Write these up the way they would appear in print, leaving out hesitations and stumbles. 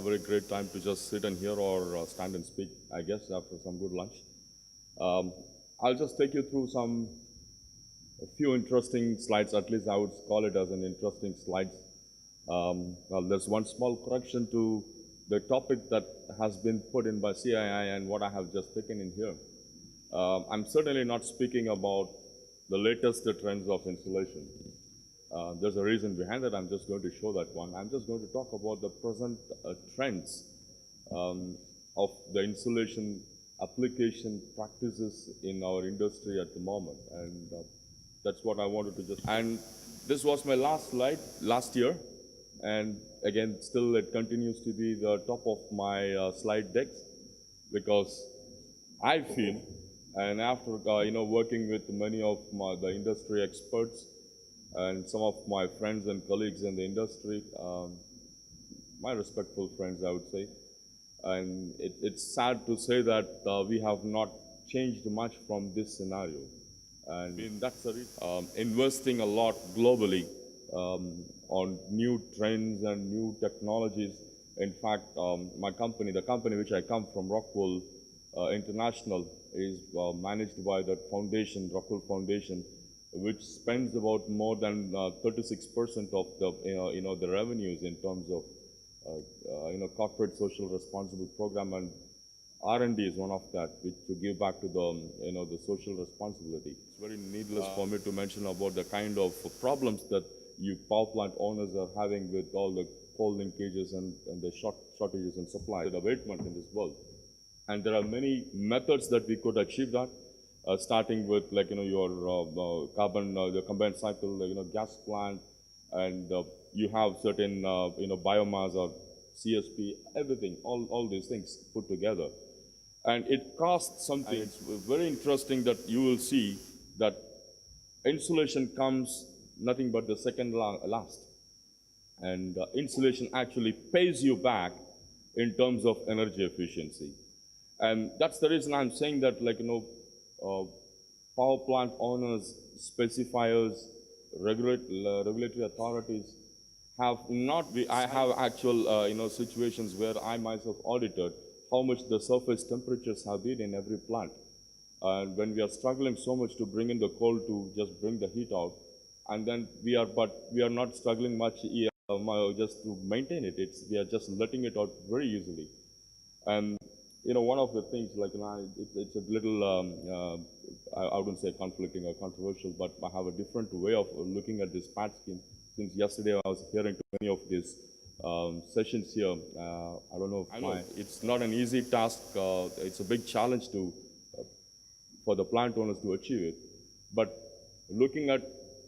very great time to just sit and hear or stand and speak, I guess, after some good lunch. I'll just take you through a few interesting slides, at least I would call it as an interesting slides. Well, there's one small correction to the topic that has been put in by CII and what I have just taken in here. I'm certainly not speaking about the latest trends of insulation. There's a reason behind it. I'm just going to show that one. I'm just going to talk about the present trends of the insulation application practices in our industry at the moment. And that's what I wanted to just... And this was my last slide last year. And again, still it continues to be the top of my slide decks, because I feel, and after working with many of the industry experts and some of my friends and colleagues in the industry, my respectful friends, I would say, and it's sad to say that we have not changed much from this scenario. And that's the reason. Investing a lot globally on new trends and new technologies. In fact, my company, the company which I come from, Rockwool International, is managed by that foundation, Rockwool Foundation, which spends about more than 36% of the the revenues in terms of corporate social responsible program, and R&D is one of that, which to give back to the social responsibility. It's very needless for me to mention about the kind of problems that you power plant owners are having with all the coal linkages and the shortages in supply, the abatement in this world. And there are many methods that we could achieve that, starting with your carbon, the combined cycle, gas plant, and you have certain biomass or CSP, everything, all these things put together. And it costs something. It's very interesting that you will see that insulation comes nothing but the second last. And insulation actually pays you back in terms of energy efficiency. And that's the reason I'm saying that, power plant owners, specifiers, regulatory authorities have not. I have actual, situations where I myself audited how much the surface temperatures have been in every plant. And when we are struggling so much to bring in the coal to just bring the heat out, and then we are not struggling much just to maintain it. We are just letting it out very easily. And one of the things, it's a little, I wouldn't say conflicting or controversial, but I have a different way of looking at this patch scheme. Since yesterday I was hearing to many of these sessions here. I don't know if it's not an easy task. It's a big challenge for the plant owners to achieve it. But looking at,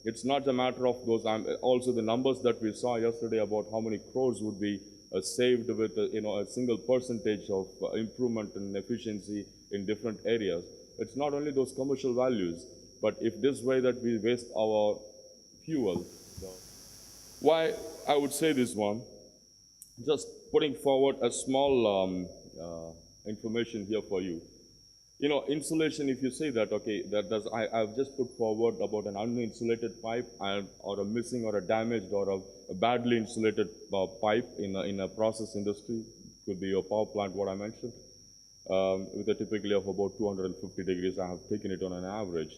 it's not a matter of those, also the numbers that we saw yesterday about how many crores would be saved with a single percentage of improvement in efficiency in different areas. It's not only those commercial values, but if this way that we waste our fuel. Why I would say this one, just putting forward a small information here for you. Insulation, if you say that, okay, I've just put forward about an uninsulated pipe or a missing or a damaged or a badly insulated pipe in a process industry, could be your power plant, what I mentioned, with a typically of about 250 degrees, I have taken it on an average.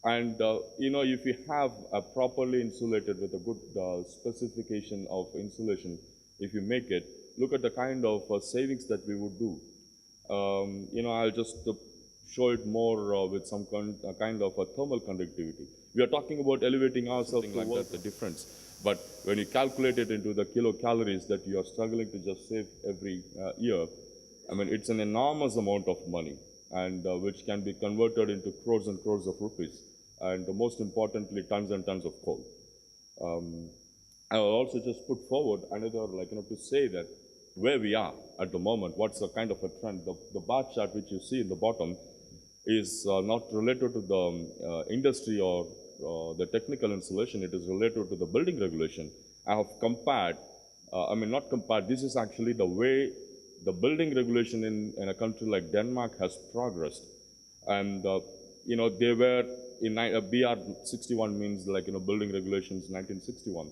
And, if you have a properly insulated with a good specification of insulation, if you make it, look at the kind of savings that we would do. I'll just show it more with some kind of a thermal conductivity. We are talking about elevating ourselves like that, the difference. But when you calculate it into the kilocalories that you are struggling to just save every year, it's an enormous amount of money, and which can be converted into crores and crores of rupees, and most importantly, tons and tons of coal. I will also just put forward another, to say that where we are at the moment, what's the kind of a trend. The bar chart which you see in the bottom is not related to the industry or the technical insulation. It is related to the building regulation. I have compared, not compared, this is actually the way the building regulation in a country like Denmark has progressed. And, they were in BR 61 means building regulations 1961.